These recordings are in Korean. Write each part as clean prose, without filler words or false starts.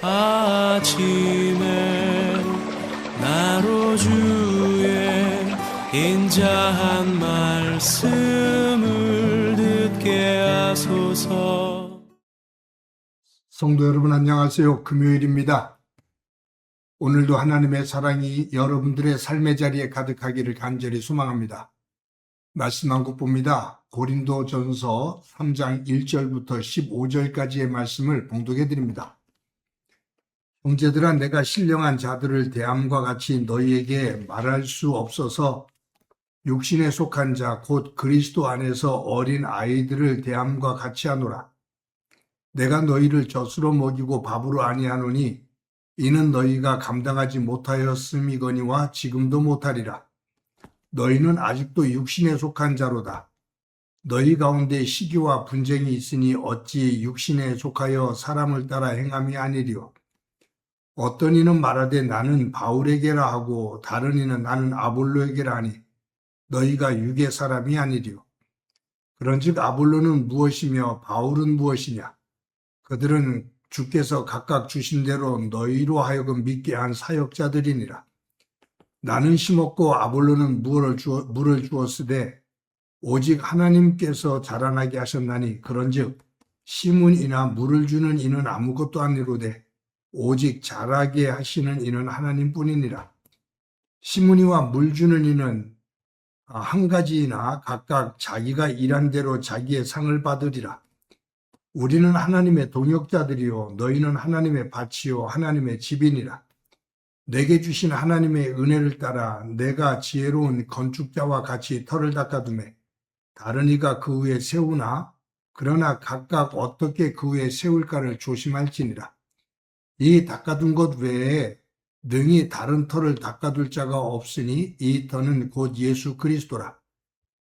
아침에 나로 주의 인자한 말씀을 듣게 하소서. 성도 여러분 안녕하세요. 금요일입니다. 오늘도 하나님의 사랑이 여러분들의 삶의 자리에 가득하기를 간절히 소망합니다. 말씀 한 곳 봅니다. 고린도전서 3장 1절부터 15절까지의 말씀을 봉독해 드립니다. 형제들아, 내가 신령한 자들을 대함과 같이 너희에게 말할 수 없어서 육신에 속한 자 곧 그리스도 안에서 어린 아이들을 대함과 같이 하노라. 내가 너희를 젖으로 먹이고 밥으로 아니하노니 이는 너희가 감당하지 못하였음이거니와 지금도 못하리라. 너희는 아직도 육신에 속한 자로다. 너희 가운데 시기와 분쟁이 있으니 어찌 육신에 속하여 사람을 따라 행함이 아니리요. 어떤 이는 말하되 나는 바울에게라 하고 다른 이는 나는 아볼로에게라 하니 너희가 육의 사람이 아니리요. 그런즉 아볼로는 무엇이며 바울은 무엇이냐? 그들은 주께서 각각 주신 대로 너희로 하여금 믿게 한 사역자들이니라. 나는 심었고 아볼로는 물을 주었으되 오직 하나님께서 자라나게 하셨나니 그런즉 심은 이나 물을 주는 이는 아무것도 아니로되 오직 자라게 하시는 이는 하나님뿐이니라. 심은 이와 물 주는 이는 한 가지이나 각각 자기가 일한 대로 자기의 상을 받으리라. 우리는 하나님의 동역자들이요 너희는 하나님의 밭이요 하나님의 집이니라. 내게 주신 하나님의 은혜를 따라 내가 지혜로운 건축자와 같이 터를 닦아두매 다른 이가 그 위에 세우나 그러나 각각 어떻게 그 위에 세울까를 조심할지니라. 이 닦아둔 것 외에 능히 다른 터를 닦아둘 자가 없으니 이 터는 곧 예수 그리스도라.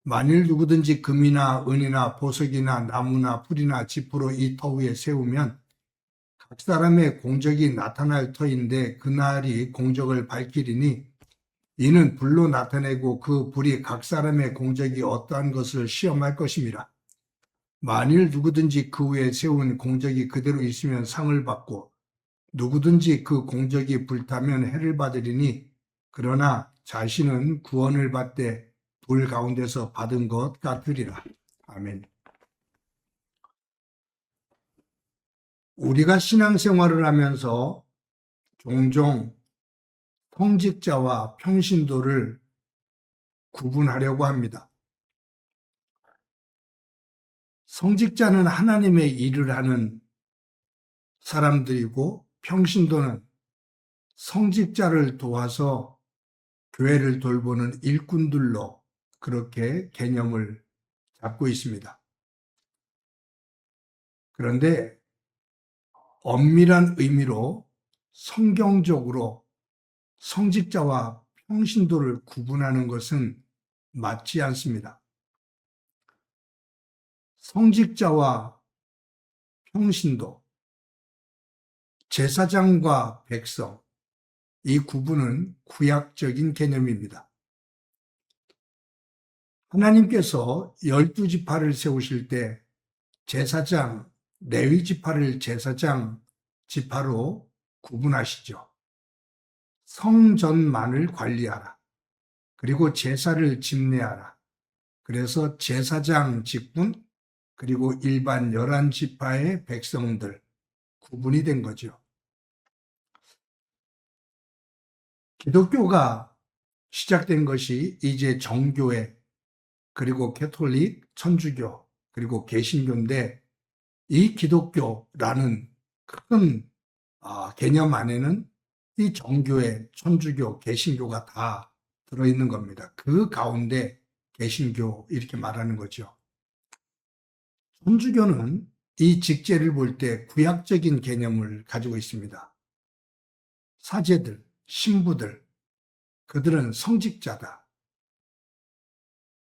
만일 누구든지 금이나 은이나 보석이나 나무나 풀이나 지푸로 이 터 위에 세우면 각 사람의 공적이 나타날 터인데 그날이 공적을 밝히리니 이는 불로 나타내고 그 불이 각 사람의 공적이 어떠한 것을 시험할 것임이라. 만일 누구든지 그 위에 세운 공적이 그대로 있으면 상을 받고 누구든지 그 공적이 불타면 해를 받으리니 그러나 자신은 구원을 받되 불 가운데서 받은 것 같으리라. 아멘. 우리가 신앙생활을 하면서 종종 성직자와 평신도를 구분하려고 합니다. 성직자는 하나님의 일을 하는 사람들이고 평신도는 성직자를 도와서 교회를 돌보는 일꾼들로 그렇게 개념을 잡고 있습니다. 그런데 엄밀한 의미로 성경적으로 성직자와 평신도를 구분하는 것은 맞지 않습니다. 성직자와 평신도, 제사장과 백성, 이 구분은 구약적인 개념입니다. 하나님께서 12지파를 세우실 때 제사장, 레위 지파를 제사장 지파로 구분하시죠. 성전만을 관리하라. 그리고 제사를 집례하라. 그래서 제사장 직분, 그리고 일반 11지파의 백성들 구분이 된 거죠. 기독교가 시작된 것이 이제 정교회, 그리고 캐톨릭, 천주교, 그리고 개신교인데 이 기독교라는 큰 개념 안에는 이 정교회, 천주교, 개신교가 다 들어있는 겁니다. 그 가운데 개신교 이렇게 말하는 거죠. 천주교는 이 직제를 볼 때 구약적인 개념을 가지고 있습니다. 사제들, 신부들, 그들은 성직자다.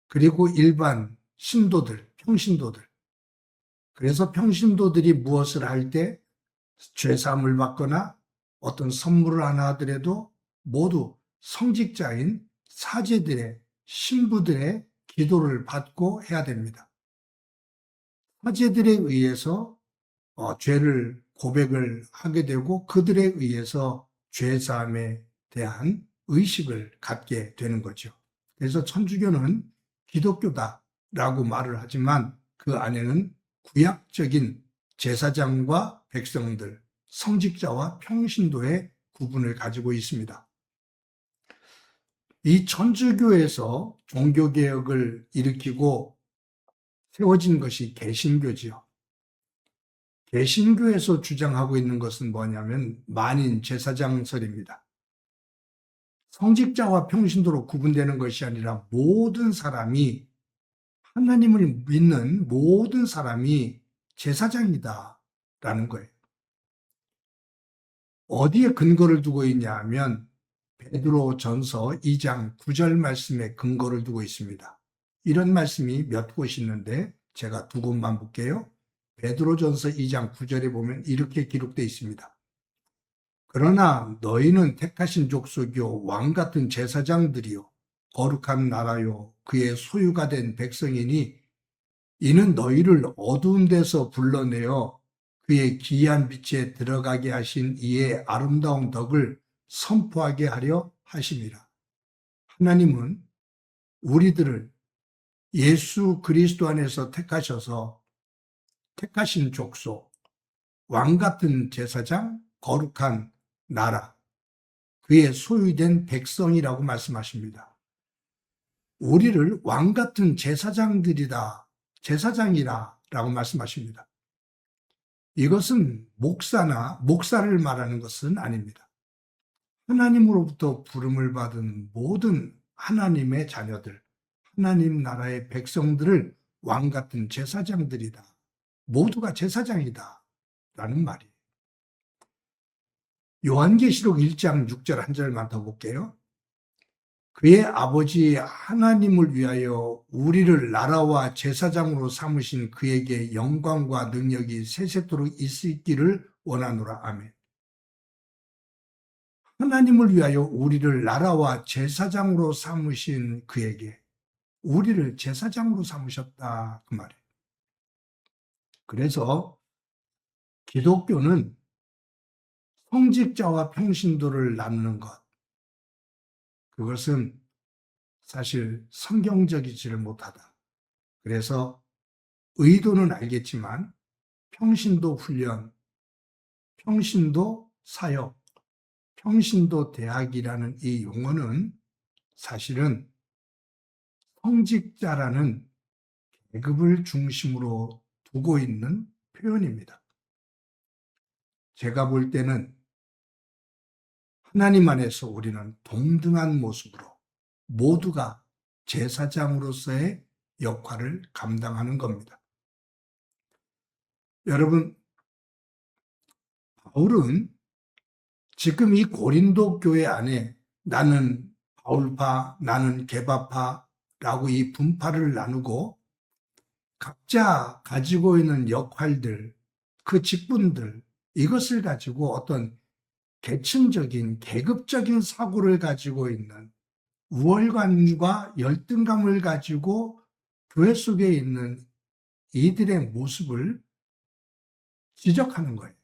그리고 일반 신도들, 평신도들. 그래서 평신도들이 무엇을 할 때 죄사함을 받거나 어떤 선물을 하나 하더라도 모두 성직자인 사제들의, 신부들의 기도를 받고 해야 됩니다. 사제들에 의해서 죄를 고백을 하게 되고 그들에 의해서 죄사함에 대한 의식을 갖게 되는 거죠. 그래서 천주교는 기독교다라고 말을 하지만 그 안에는 구약적인 제사장과 백성들, 성직자와 평신도의 구분을 가지고 있습니다. 이 천주교에서 종교개혁을 일으키고 세워진 것이 개신교지요. 개신교에서 주장하고 있는 것은 뭐냐면 만인 제사장설입니다. 성직자와 평신도로 구분되는 것이 아니라 모든 사람이 하나님을 믿는 모든 사람이 제사장이다라는 거예요. 어디에 근거를 두고 있냐 하면 베드로전서 2장 9절 말씀에 근거를 두고 있습니다. 이런 말씀이 몇 곳 있는데 제가 두 곳만 볼게요. 베드로전서 2장 9절에 보면 이렇게 기록되어 있습니다. 그러나 너희는 택하신 족속이요 왕 같은 제사장들이요 거룩한 나라요 그의 소유가 된 백성이니 이는 너희를 어두운 데서 불러내어 그의 기이한 빛에 들어가게 하신 이의 아름다운 덕을 선포하게 하려 하심이라. 하나님은 우리들을 예수 그리스도 안에서 택하셔서 택하신 족속, 왕 같은 제사장, 거룩한 나라, 그의 소유된 백성이라고 말씀하십니다. 우리를 왕 같은 제사장들이다, 제사장이라 라고 말씀하십니다. 이것은 목사를 말하는 것은 아닙니다. 하나님으로부터 부름을 받은 모든 하나님의 자녀들, 하나님 나라의 백성들을 왕 같은 제사장들이다. 모두가 제사장이다. 라는 말이에요. 요한계시록 1장 6절 한 절만 더 볼게요. 그의 아버지 하나님을 위하여 우리를 나라와 제사장으로 삼으신 그에게 영광과 능력이 세세토록 있기를 원하노라. 아멘. 하나님을 위하여 우리를 나라와 제사장으로 삼으신 그에게 우리를 제사장으로 삼으셨다. 그 말이에요. 그래서 기독교는 성직자와 평신도를 나누는 것, 그것은 사실 성경적이지를 못하다. 그래서 의도는 알겠지만 평신도 훈련, 평신도 사역, 평신도 대학이라는 이 용어는 사실은 성직자라는 계급을 중심으로 두고 있는 표현입니다. 제가 볼 때는 하나님 안에서 우리는 동등한 모습으로 모두가 제사장으로서의 역할을 감당하는 겁니다. 여러분, 바울은 지금 이 고린도 교회 안에 나는 바울파, 나는 게바파라고 이 분파를 나누고 각자 가지고 있는 역할들, 그 직분들, 이것을 가지고 어떤 계층적인, 계급적인 사고를 가지고 있는 우월감과 열등감을 가지고 교회 속에 있는 이들의 모습을 지적하는 거예요.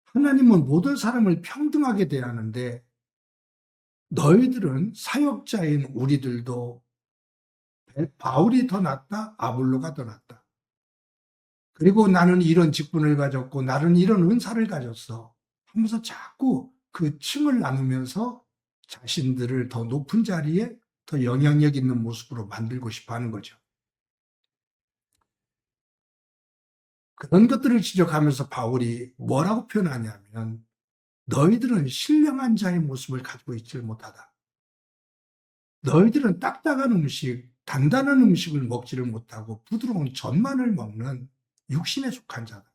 하나님은 모든 사람을 평등하게 대하는데 너희들은 사역자인 우리들도 바울이 더 낫다, 아볼로가 더 낫다. 그리고 나는 이런 직분을 가졌고 나는 이런 은사를 가졌어 하면서 자꾸 그 층을 나누면서 자신들을 더 높은 자리에 더 영향력 있는 모습으로 만들고 싶어 하는 거죠. 그런 것들을 지적하면서 바울이 뭐라고 표현하냐면 너희들은 신령한 자의 모습을 가지고 있지 못하다. 너희들은 딱딱한 음식, 단단한 음식을 먹지를 못하고 부드러운 젖만을 먹는 육신에 속한 자다.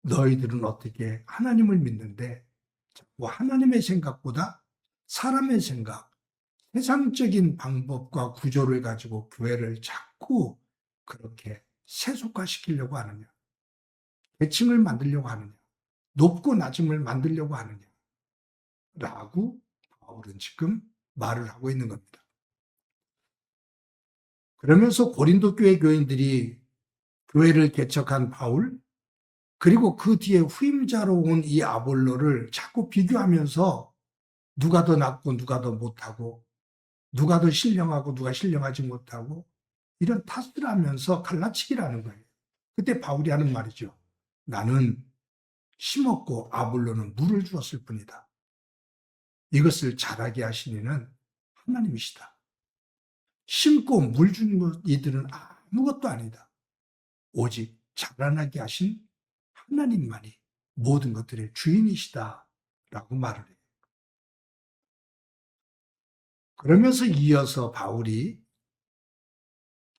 너희들은 어떻게 하나님을 믿는데 자꾸 하나님의 생각보다 사람의 생각, 세상적인 방법과 구조를 가지고 교회를 자꾸 그렇게 세속화시키려고 하느냐, 계층을 만들려고 하느냐, 높고 낮음을 만들려고 하느냐 라고 바울은 지금 말을 하고 있는 겁니다. 그러면서 고린도 교회 교인들이 교회를 개척한 바울, 그리고 그 뒤에 후임자로 온 이 아볼로를 자꾸 비교하면서 누가 더 낫고 누가 더 못하고 누가 더 신령하고 누가 신령하지 못하고 이런 탓을 하면서 갈라치기라는 거예요. 그때 바울이 하는 말이죠. 나는 심었고 아볼로는 물을 주었을 뿐이다. 이것을 자라게 하신 이는 하나님이시다. 심고 물 주는 것 이들은 아무것도 아니다. 오직 자라나게 하신 하나님만이 모든 것들의 주인이시다 라고 말을 해요. 그러면서 이어서 바울이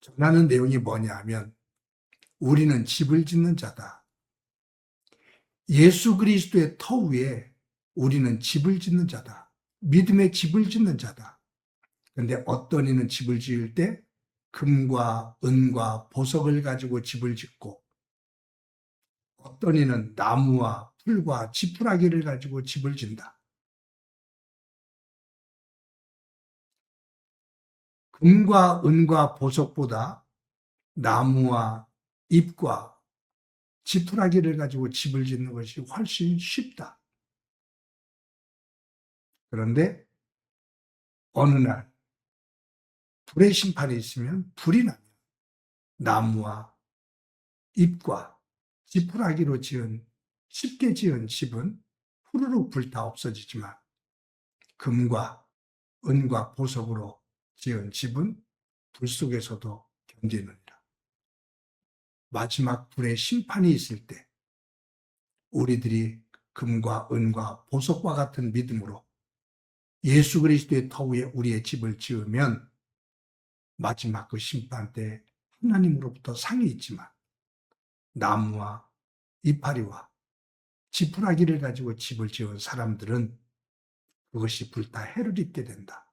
전하는 내용이 뭐냐 하면 우리는 집을 짓는 자다. 예수 그리스도의 터 위에 우리는 집을 짓는 자다. 믿음의 집을 짓는 자다. 그런데 어떤 이는 집을 지을 때 금과 은과 보석을 가지고 집을 짓고 어떤 이는 나무와 풀과 지푸라기를 가지고 집을 짓는다. 금과 은과 보석보다 나무와 잎과 지푸라기를 가지고 집을 짓는 것이 훨씬 쉽다. 그런데 어느 날 불의 심판이 있으면 불이 나면 나무와 잎과 지푸라기로 쉽게 지은 집은 후루룩 불타 없어지지만 금과 은과 보석으로 지은 집은 불 속에서도 견디느니라. 마지막 불의 심판이 있을 때 우리들이 금과 은과 보석과 같은 믿음으로 예수 그리스도의 터 위에 우리의 집을 지으면 마지막 그 심판 때 하나님으로부터 상이 있지만 나무와 이파리와 지푸라기를 가지고 집을 지은 사람들은 그것이 불타 해를 입게 된다.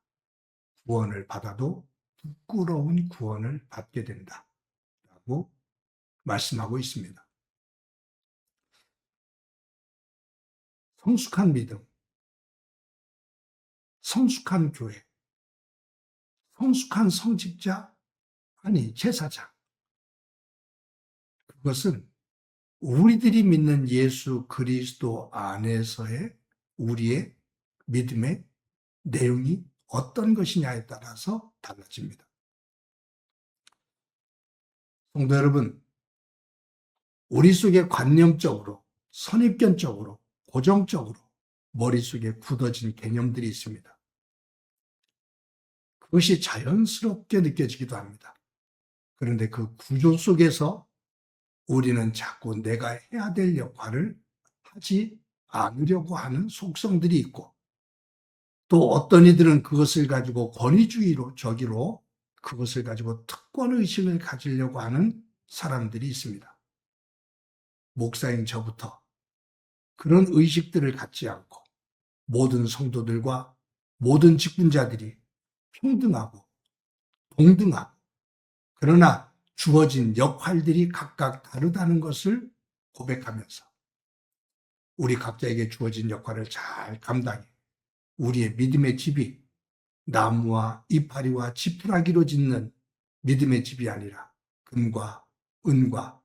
구원을 받아도 부끄러운 구원을 받게 된다. 라고 말씀하고 있습니다. 성숙한 믿음, 성숙한 교회, 성숙한 성직자, 아니 제사장. 그것은 우리들이 믿는 예수 그리스도 안에서의 우리의 믿음의 내용이 어떤 것이냐에 따라서 달라집니다. 성도 여러분, 우리 속에 관념적으로, 선입견적으로, 고정적으로 머릿속에 굳어진 개념들이 있습니다. 그것이 자연스럽게 느껴지기도 합니다. 그런데 그 구조 속에서 우리는 자꾸 내가 해야 될 역할을 하지 않으려고 하는 속성들이 있고 또 어떤 이들은 그것을 가지고 권위주의로 저기로 그것을 가지고 특권의식을 가지려고 하는 사람들이 있습니다. 목사인 저부터 그런 의식들을 갖지 않고 모든 성도들과 모든 직분자들이 평등하고 동등하고 그러나 주어진 역할들이 각각 다르다는 것을 고백하면서 우리 각자에게 주어진 역할을 잘 감당해 우리의 믿음의 집이 나무와 이파리와 지푸라기로 짓는 믿음의 집이 아니라 금과 은과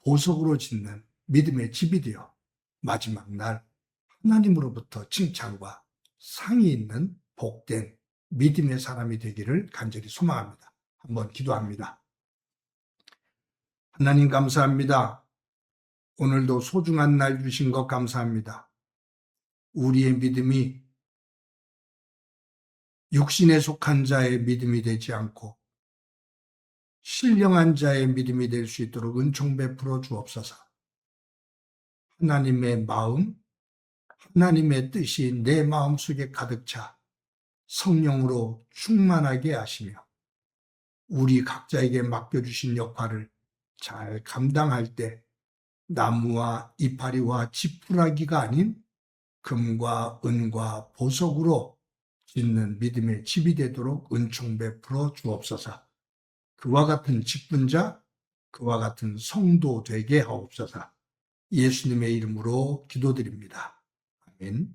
보석으로 짓는 믿음의 집이 되어 마지막 날 하나님으로부터 칭찬과 상이 있는 복된 믿음의 사람이 되기를 간절히 소망합니다. 한번 기도합니다. 하나님 감사합니다. 오늘도 소중한 날 주신 것 감사합니다. 우리의 믿음이 육신에 속한 자의 믿음이 되지 않고 신령한 자의 믿음이 될 수 있도록 은총 베풀어 주옵소서. 하나님의 마음, 하나님의 뜻이 내 마음속에 가득 차 성령으로 충만하게 하시며 우리 각자에게 맡겨주신 역할을 잘 감당할 때 나무와 이파리와 지푸라기가 아닌 금과 은과 보석으로 짓는 믿음의 집이 되도록 은총 베풀어 주옵소서. 그와 같은 직분자, 그와 같은 성도 되게 하옵소서. 예수님의 이름으로 기도드립니다. 아멘.